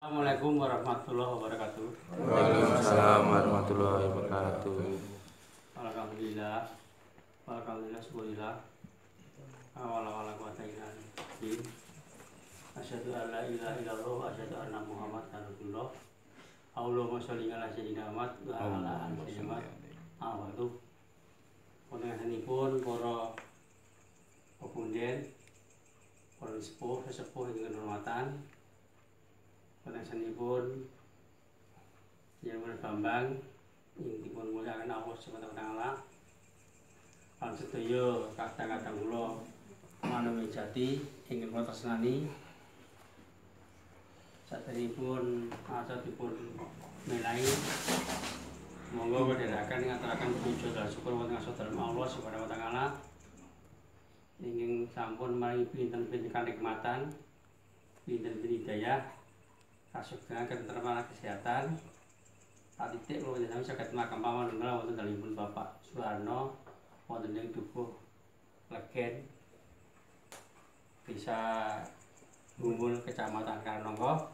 Assalamualaikum warahmatullahi wabarakatuh. Waalaikumsalam warahmatullahi wabarakatuh. Alhamdulillah. Alhamdulillah syukurillah. Wala quwata illa billah. Asyhadu an la ilaha illallah wa asyhadu anna Muhammadan rasulullah. Allahumma sholli ala sayyidina Muhammad wa ala ali sayyidina Muhammad. Panjenenganipun para pepunden, para sesepuh ingkang hormatan. Panjenenganipun Yang Bambang ing dipun mulyakaken Allah Subhanahu wa taala. Lan sedaya kadang-kadang kula manami jati ingkang kula tresnani. Saderengipun aja dipun menahi monggo wedheraken ngaturaken puji dan syukur wonten sadarem Allah Subhanahu wa taala ingkang sampun maringi pinten-pinten kanikmatan, pinten-pinten hidayah kasugengaken terpana kesehatan. Titik kula panjenengan saged makam pamanunggal wonten dalipun Bapak Suharno wonten ing Dukuh Legen, Desa Gumul, Kecamatan Karanongko.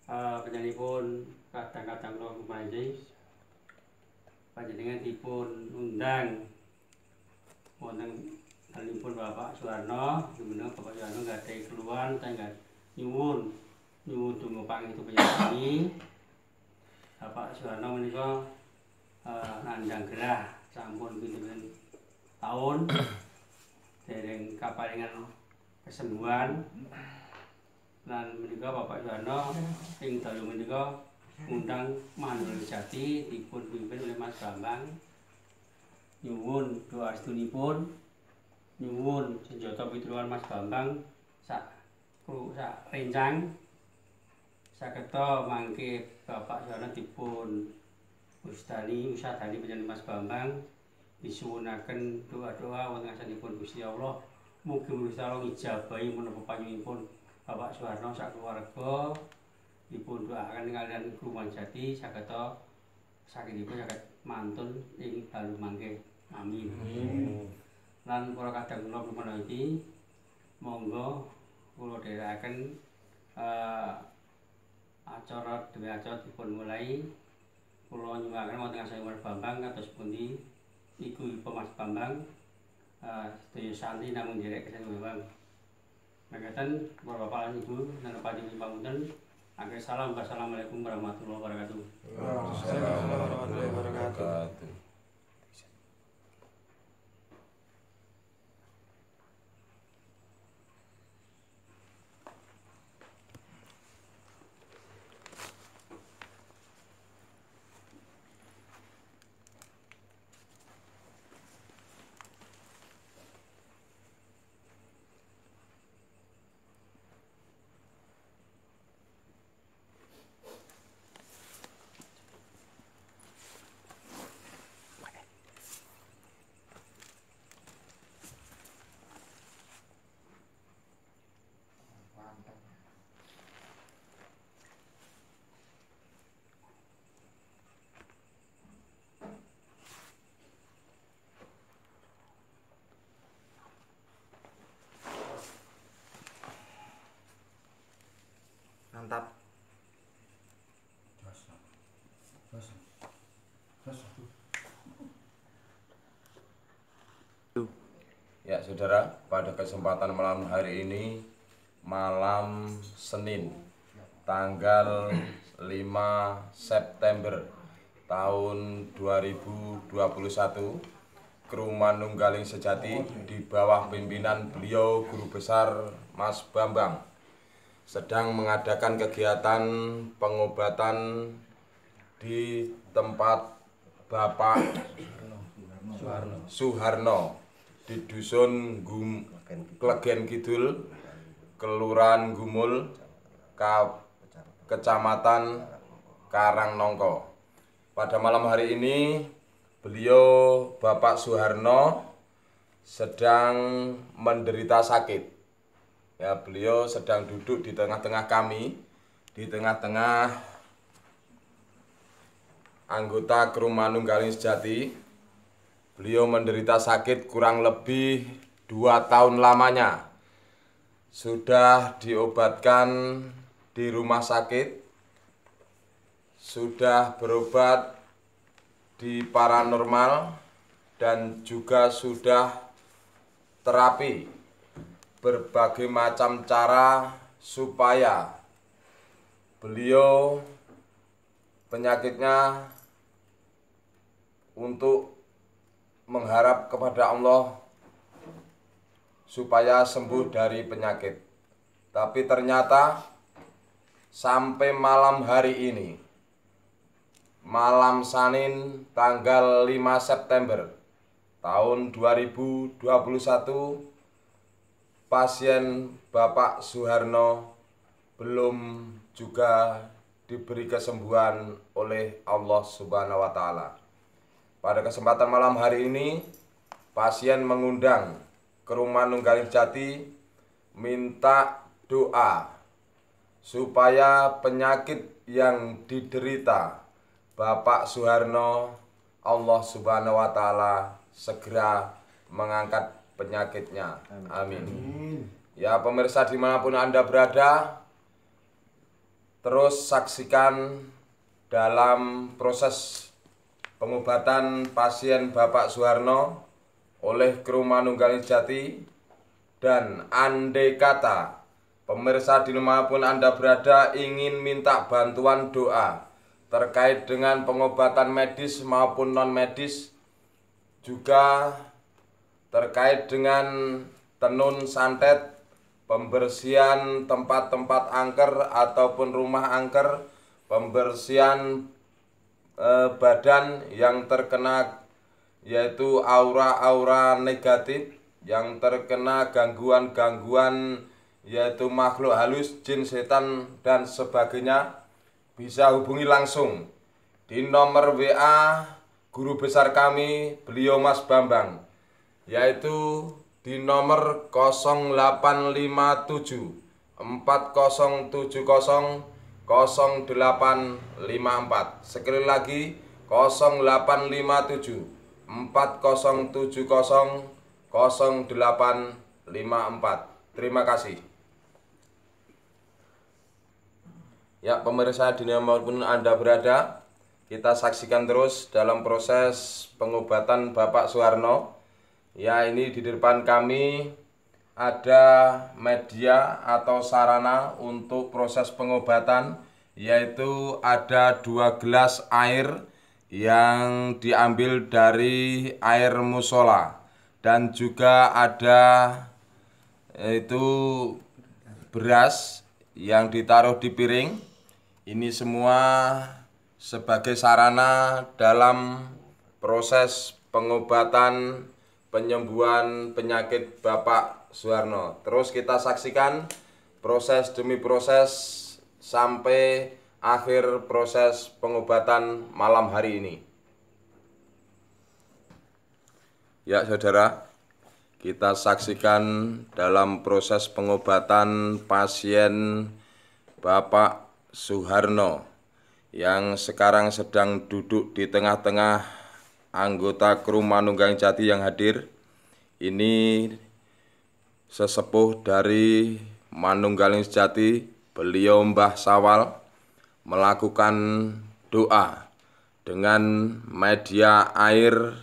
Panjenenganipun kadang-kadang kula kumanjing panjenengan dipun undang wonten dalipun Bapak Suharno, dimana Bapak Suharno gadhahi keluhan tengah nyuwun donga pangestu panjenengan. Bapak Suharno menika nandhang gerah sampun pinten taun dereng kaparingan kesembuhan. Lan menika Bapak Suharno ing dalu menika ngundang manunggal jati dipun pimpin oleh Mas Bambang. Nyuwun doa astunipun, nyuwun senjata pitulungan Mas Bambang sak rencang sageta mangke Bapak Suharno dipun usadani panjenengan Mas Bambang disuwunaken doa-doa wonten ngarsanipun Gusti Allah. Mugi Gusti Allah ngijabahi menapa panjenenganipun Bapak Suharno sak keluarga dipun doaken kaliyan Kluman Jati sageta sakinipun saged mantun ing dalu mangke. Amin. Lan para kadang kula menawi iki monggo kula dherekaken acara demi acara dipun mulai. Kula nyuwunaken wonten ngarsanipun Mas Bambang kados pundi Ibu Mas Bambang sedaya santri namung nderek kesampun Bambang. Mangkaten para Bapak lan Ibu lan panjenengan pamunten akhir salam. Wassalamualaikum warahmatullahi wabarakatuh. Waalaikumsalam warahmatullahi wabarakatuh. Mantap. Ya saudara, pada kesempatan malam hari ini, malam Senin, tanggal 5 September tahun 2021, Kru Manunggaling Sejati di bawah pimpinan beliau Guru Besar Mas Bambang sedang mengadakan kegiatan pengobatan di tempat Bapak Suharno di Dusun Klegen Kidul, Kelurahan Gumul, Kecamatan Karangnongko. Pada malam hari ini beliau Bapak Suharno sedang menderita sakit. Ya, beliau sedang duduk di tengah-tengah kami, di tengah-tengah anggota Kru Manunggaling Sejati. Beliau menderita sakit kurang lebih 2 tahun lamanya. Sudah diobatkan di rumah sakit, sudah berobat di paranormal, dan juga sudah terapi berbagai macam cara supaya beliau penyakitnya untuk mengharap kepada Allah supaya sembuh dari penyakit. Tapi ternyata sampai malam hari ini, malam Senin tanggal 5 September tahun 2021, pasien Bapak Suharno belum juga diberi kesembuhan oleh Allah Subhanahu wa Ta'ala. Pada kesempatan malam hari ini, pasien mengundang ke Rumah Nunggaling Jati minta doa supaya penyakit yang diderita Bapak Suharno, Allah Subhanahu wa Ta'ala segera mengangkat penyakitnya. Amin. Ya pemirsa dimanapun Anda berada, terus saksikan dalam proses pengobatan pasien Bapak Suharno oleh Rumah Nunggaling Jati. Dan andai kata pemirsa dimanapun Anda berada ingin minta bantuan doa terkait dengan pengobatan medis maupun non medis, juga terkait dengan tenun santet, pembersihan tempat-tempat angker ataupun rumah angker, pembersihan badan yang terkena yaitu aura-aura negatif, yang terkena gangguan-gangguan yaitu makhluk halus, jin, setan, dan sebagainya, bisa hubungi langsung di nomor WA guru besar kami, beliau Mas Bambang, yaitu di nomor 0857 4070 0854. Sekali lagi 0857 4070 0854. Terima kasih. Ya pemirsa dimanapun Anda berada, kita saksikan terus dalam proses pengobatan Bapak Suharno. Ya ini di depan kami ada media atau sarana untuk proses pengobatan, yaitu ada 2 gelas air yang diambil dari air musola, dan juga ada itu beras yang ditaruh di piring. Ini semua sebagai sarana dalam proses pengobatan penyembuhan penyakit Bapak Suharno. Terus kita saksikan proses demi proses sampai akhir proses pengobatan malam hari ini. Ya saudara, kita saksikan dalam proses pengobatan pasien Bapak Suharno yang sekarang sedang duduk di tengah-tengah anggota Rumah Nunggaling Jati yang hadir. Ini sesepuh dari Manunggaling Jati, beliau Mbah Sawal, melakukan doa dengan media air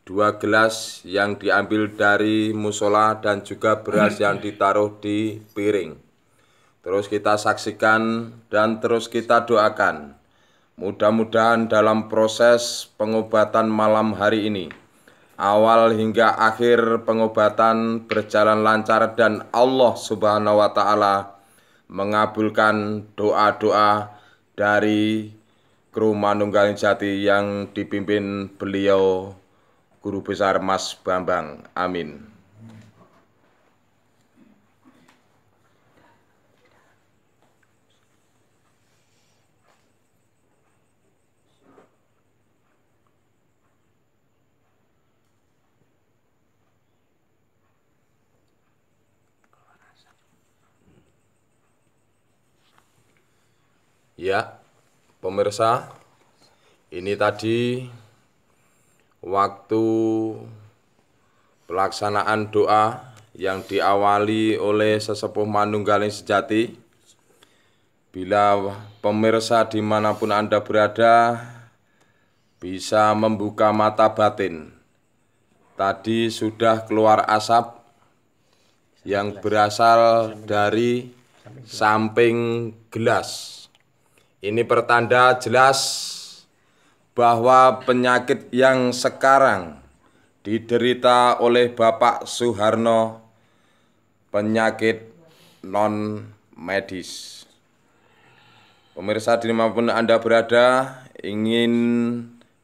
2 gelas yang diambil dari musola dan juga beras yang ditaruh di piring. Terus kita saksikan dan terus kita doakan. Mudah-mudahan dalam proses pengobatan malam hari ini, awal hingga akhir pengobatan berjalan lancar dan Allah Subhanahu wa Ta'ala mengabulkan doa-doa dari Rumah Nunggaling Jati yang dipimpin beliau Guru Besar Mas Bambang. Amin. Ya, pemirsa, ini tadi waktu pelaksanaan doa yang diawali oleh sesepuh Manunggaling Sejati. bila pemirsa dimanapun Anda berada bisa membuka mata batin. Tadi sudah keluar asap yang berasal dari samping gelas. Ini pertanda jelas bahwa penyakit yang sekarang diderita oleh Bapak Suharno penyakit non-medis. Pemirsa dimanapun Anda berada, ingin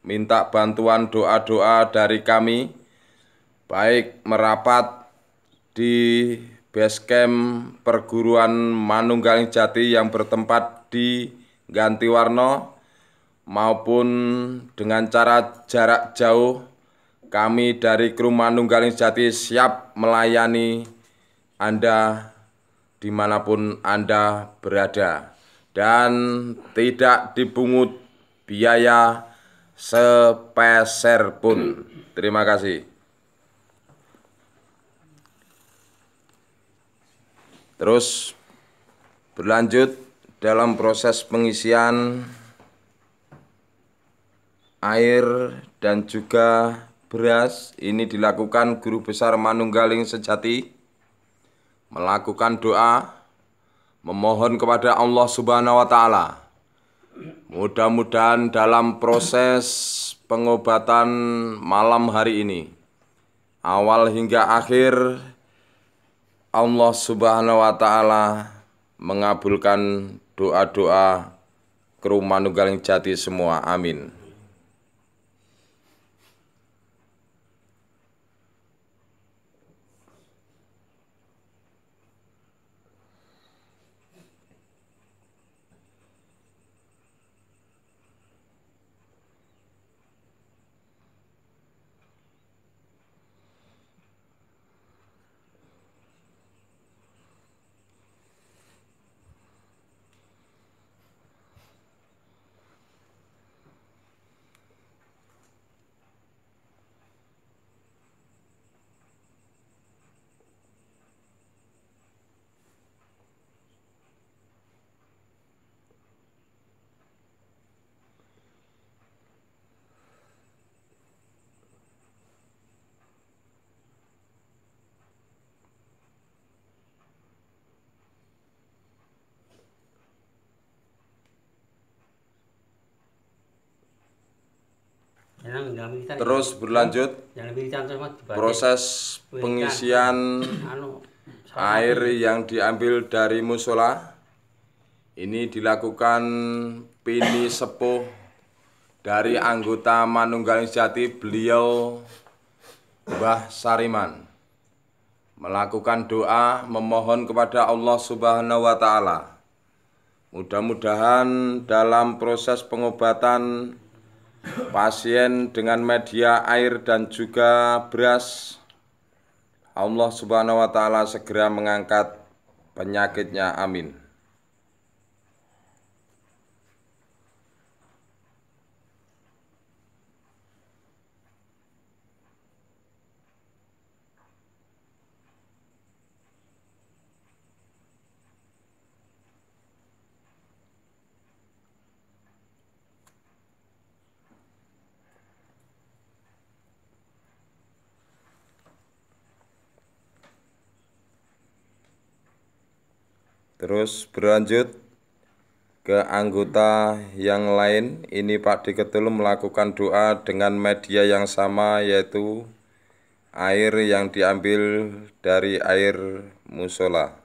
minta bantuan doa-doa dari kami, baik merapat di basecamp perguruan Manunggaling Jati yang bertempat di Gantiwarno, maupun dengan cara jarak jauh, kami dari kru Manunggaling Jati siap melayani Anda dimanapun Anda berada dan tidak dipungut biaya sepeser pun. Terima kasih. Terus berlanjut dalam proses pengisian air dan juga beras. Ini dilakukan Guru Besar Manunggaling Sejati melakukan doa memohon kepada Allah Subhanahu wa taala. Mudah-mudahan dalam proses pengobatan malam hari ini, awal hingga akhir, Allah Subhanahu wa taala mengabulkan doa-doa kru Manunggaling Jati semua. Amin. Terus berlanjut proses pengisian air yang diambil dari musola. Ini dilakukan Pini Sepuh dari anggota Manunggaling Jati, beliau Mbah Sariman, melakukan doa memohon kepada Allah Subhanahu wa taala. Mudah-mudahan dalam proses pengobatan pasien dengan media air dan juga beras, Allah Subhanahu wa taala segera mengangkat penyakitnya. Amin. Terus berlanjut ke anggota yang lain. Ini Pak Diketul melakukan doa dengan media yang sama, yaitu air yang diambil dari air musola.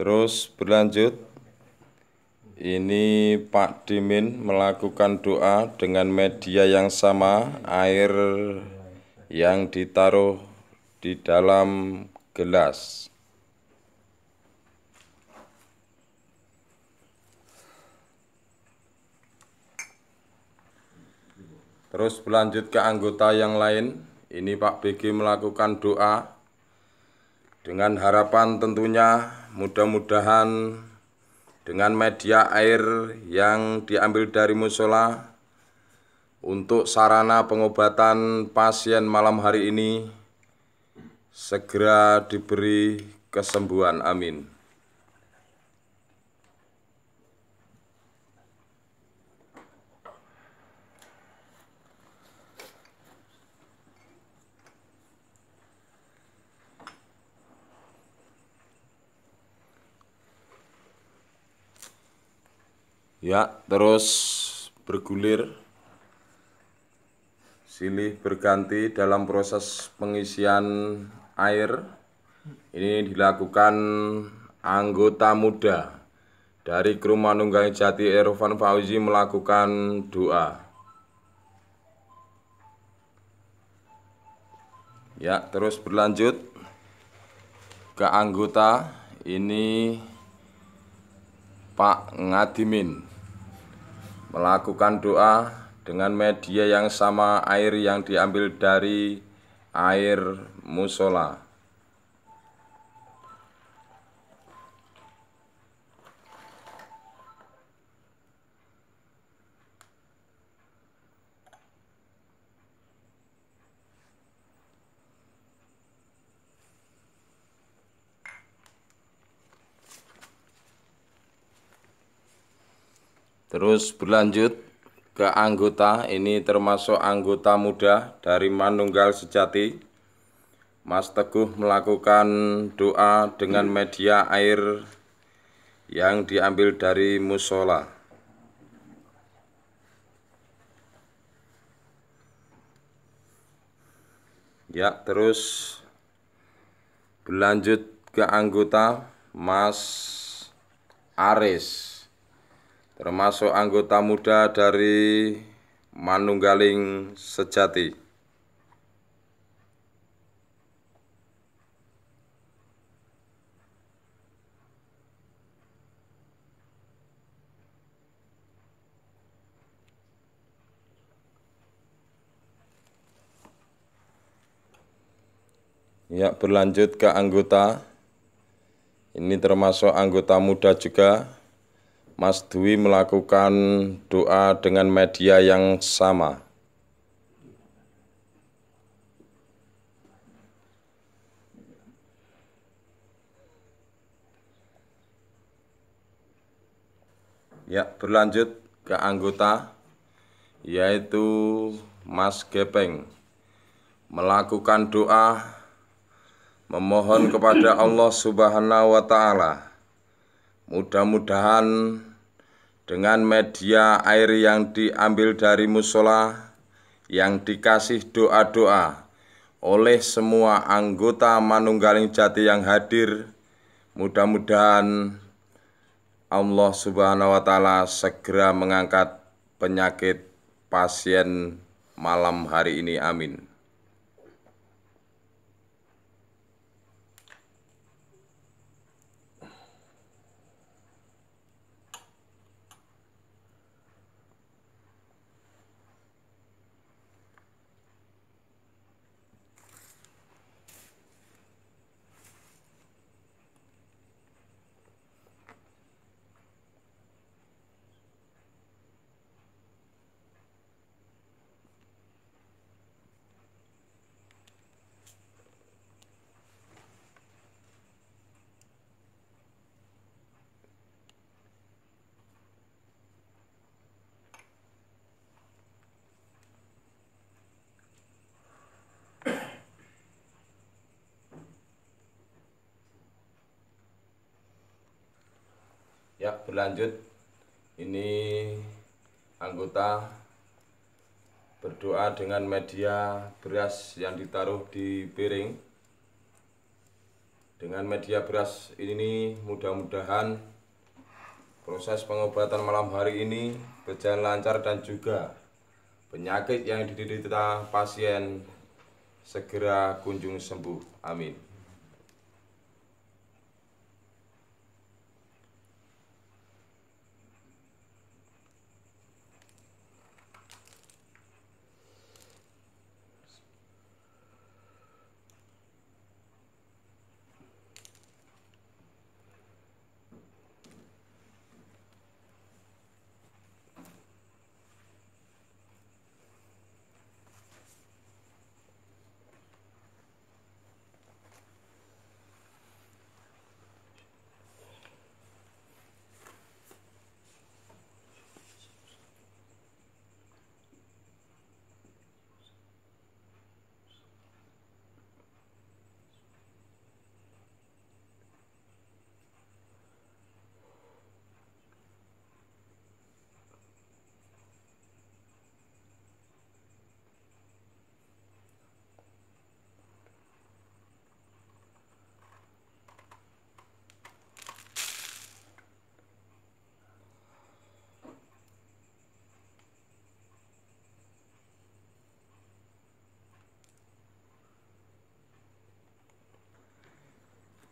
Terus berlanjut, ini Pak Dimin melakukan doa dengan media yang sama, air yang ditaruh di dalam gelas. Terus berlanjut ke anggota yang lain. Ini Pak BG melakukan doa dengan harapan tentunya mudah-mudahan dengan media air yang diambil dari musola untuk sarana pengobatan pasien malam hari ini segera diberi kesembuhan. Amin. Ya, terus bergulir, silih berganti dalam proses pengisian air. Ini dilakukan anggota muda dari kru Manunggal Jati Irfan Fauzi melakukan doa. Ya, terus berlanjut ke anggota ini Pak Ngadimin melakukan doa dengan media yang sama, air yang diambil dari air musola. Terus berlanjut ke anggota, ini termasuk anggota muda dari Manunggal Sejati. Mas Teguh melakukan doa dengan media air yang diambil dari musola. Ya, terus berlanjut ke anggota Mas Aris, termasuk anggota muda dari Manunggaling Sejati. Ya, berlanjut ke anggota, ini termasuk anggota muda juga. Mas Dwi melakukan doa dengan media yang sama. Ya, berlanjut ke anggota, yaitu Mas Gepeng melakukan doa memohon kepada Allah Subhanahu wa Ta'ala, mudah-mudahan dengan media air yang diambil dari musola yang dikasih doa-doa oleh semua anggota Manunggaling Jati yang hadir, mudah-mudahan Allah Subhanahu wa Ta'ala segera mengangkat penyakit pasien malam hari ini. Amin. Ya, berlanjut, ini anggota berdoa dengan media beras yang ditaruh di piring. Dengan media beras ini mudah-mudahan proses pengobatan malam hari ini berjalan lancar dan juga penyakit yang diderita pasien segera kunjung sembuh. Amin.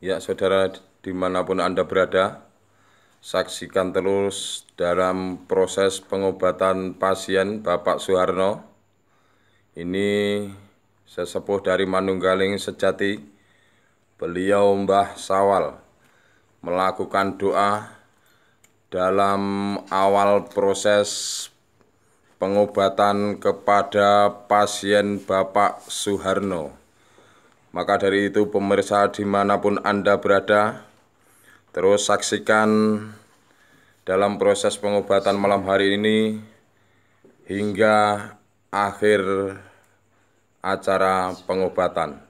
Ya, saudara, dimanapun Anda berada, saksikan terus dalam proses pengobatan pasien Bapak Suharno. Ini sesepuh dari Manunggaling Sejati, beliau Mbah Sawal, melakukan doa dalam awal proses pengobatan kepada pasien Bapak Suharno. Maka dari itu pemirsa dimanapun Anda berada, terus saksikan dalam proses pengobatan malam hari ini hingga akhir acara pengobatan.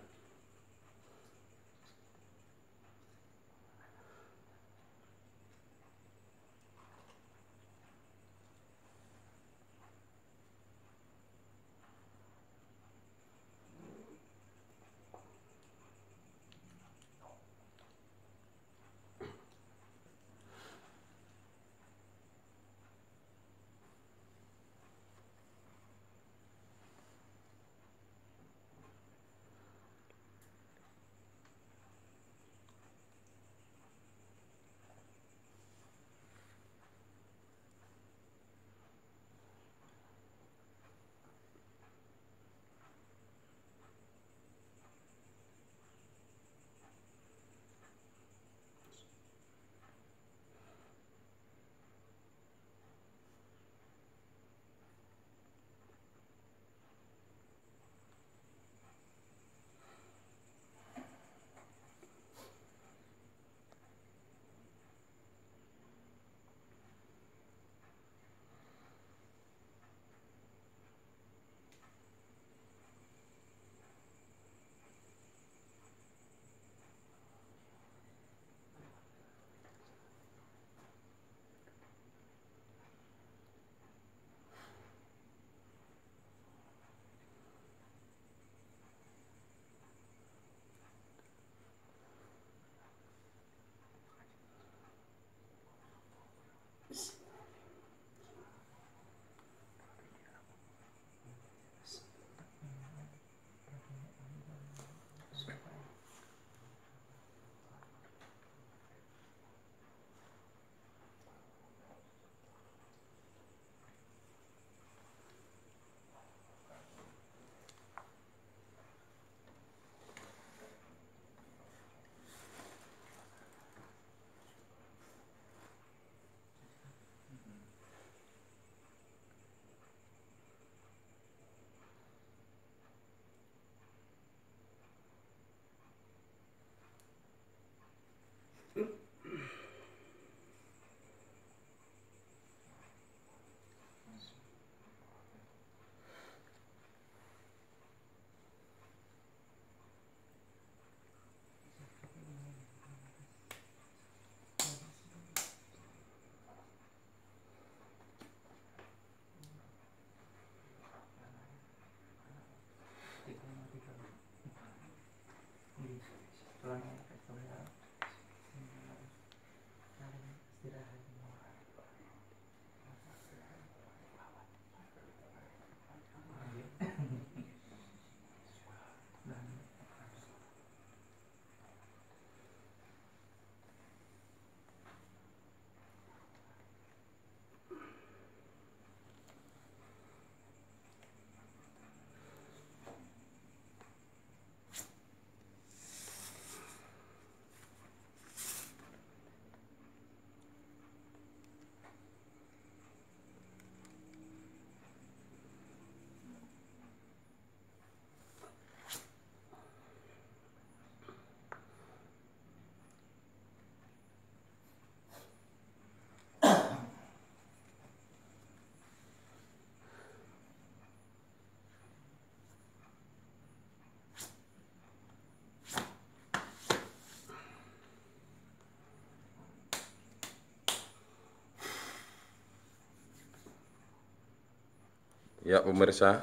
Ya pemirsa,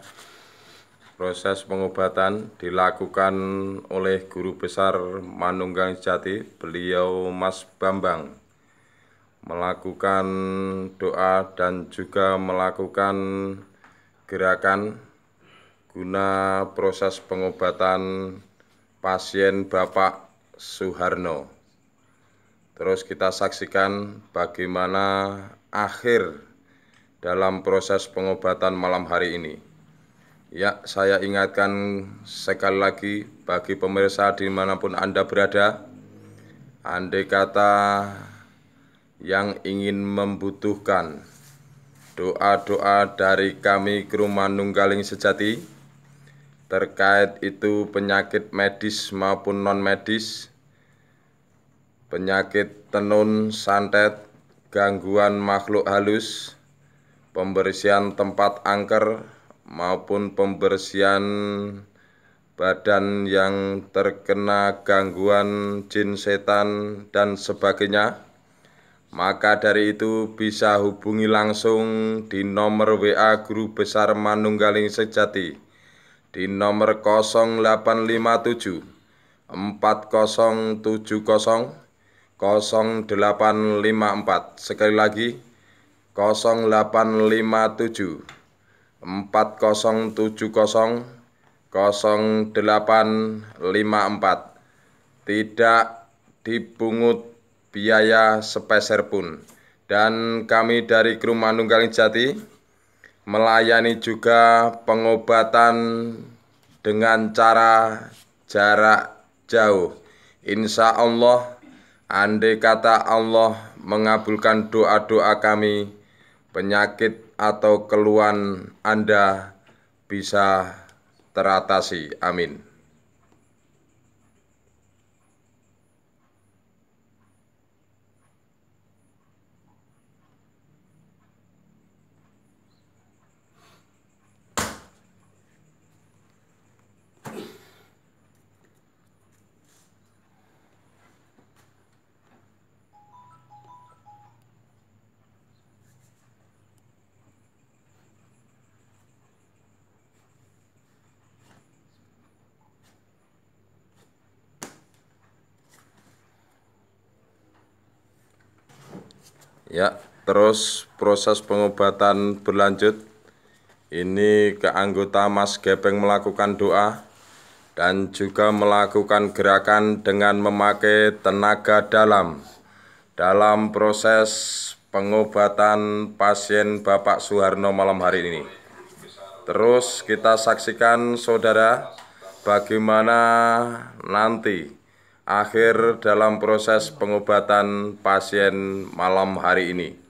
proses pengobatan dilakukan oleh Guru Besar Manunggaling Sejati, beliau Mas Bambang, melakukan doa dan juga melakukan gerakan guna proses pengobatan pasien Bapak Suharno. Terus kita saksikan bagaimana akhir dalam proses pengobatan malam hari ini. Ya, saya ingatkan sekali lagi bagi pemirsa dimanapun Anda berada, andai kata yang ingin membutuhkan doa-doa dari kami Kru Manunggaling Sejati, terkait itu penyakit medis maupun non-medis, penyakit tenun, santet, gangguan makhluk halus, pembersihan tempat angker, maupun pembersihan badan yang terkena gangguan jin, setan, dan sebagainya, maka dari itu bisa hubungi langsung di nomor WA Guru Besar Manunggaling Sejati di nomor 0857 4070 0854. Sekali lagi 0857 4070 0854. Tidak dipungut biaya sepeser pun. Dan kami dari Kru Manunggaling Sejati melayani juga pengobatan dengan cara jarak jauh. Insya Allah, andai kata Allah mengabulkan doa-doa kami, penyakit atau keluhan Anda bisa teratasi. Amin. Ya, terus proses pengobatan berlanjut. Ini ke anggota Mas Gepeng melakukan doa dan juga melakukan gerakan dengan memakai tenaga dalam proses pengobatan pasien Bapak Suharno malam hari ini. Terus kita saksikan saudara bagaimana nanti akhir dalam proses pengobatan pasien malam hari ini.